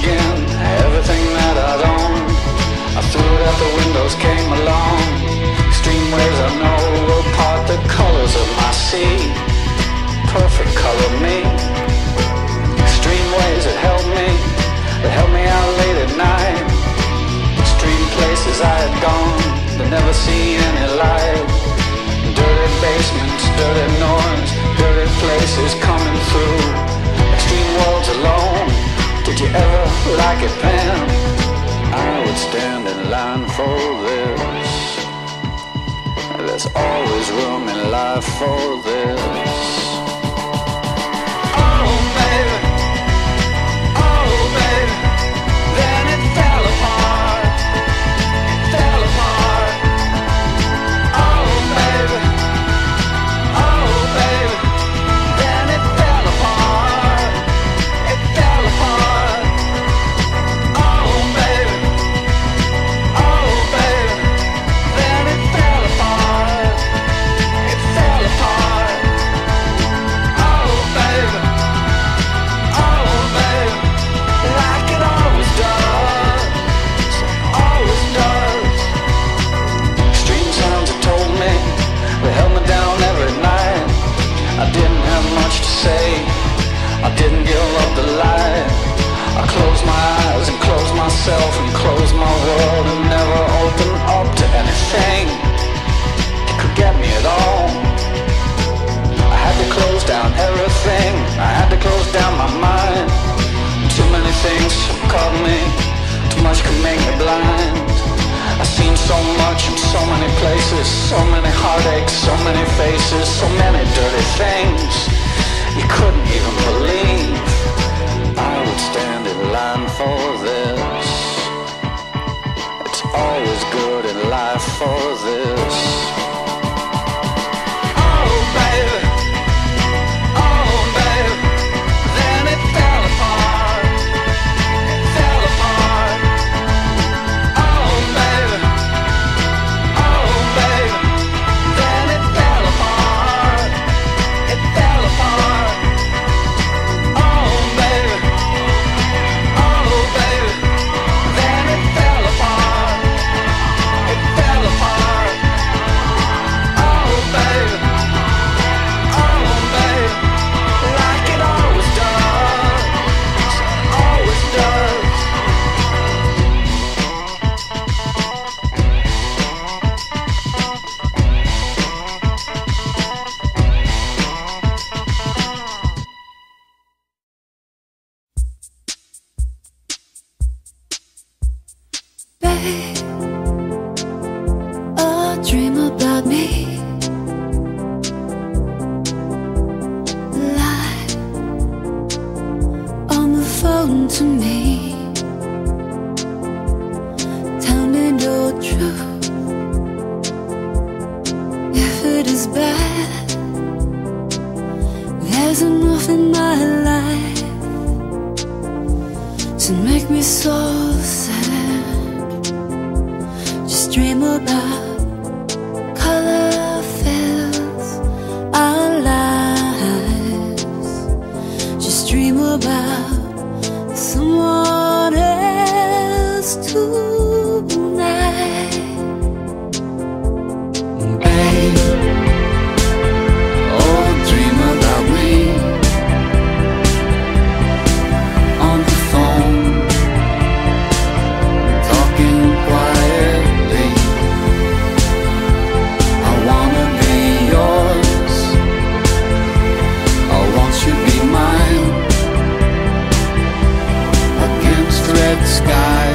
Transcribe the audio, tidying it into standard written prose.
again. Everything that I'd owned, I threw it out the windows, came along. Extreme waves I know will part the colors of my sea. Perfect color me. Extreme waves that held me out late at night. Extreme places I had gone, but never see any light. Dirty basements, dirty noise, dirty places coming through. Extreme worlds alone. Did you ever like it, Pam? I would stand in line for this. There's always room in life for this. Oh baby, then it fell apart. It fell apart. Oh baby, then it fell apart. It fell apart. Oh baby, then it fell apart. It fell apart. Oh baby, like it always does, always does. Extreme sounds have told me, they held me down every night. I didn't have much to say, I didn't give up the light. I closed my eyes and closed myself and closed my world and never opened up to anything that could get me at all. I had to close down everything, I had to close down my mind. Too many things caught me, too much could make me blind. I've seen so much in so many places, so many heartaches, so many faces, so many dirty things you couldn't even believe. I would stand in line for this. It's always good in life for this. Oh baby, then it fell apart. It fell apart. Oh baby, then it fell apart. It fell apart. Oh baby, then it fell apart. It fell apart. Oh baby, like it always does, always does. Babe, oh, dream about me. Lie on the phone to me. Tell me no truth. If it is bad, there's enough in my life to make me so sad. Just dream about color fills our lives. Just dream about someone else tonight. Babe, oh, dream about me on the phone, talking quietly. I wanna be yours, I want you to be mine. Against red skies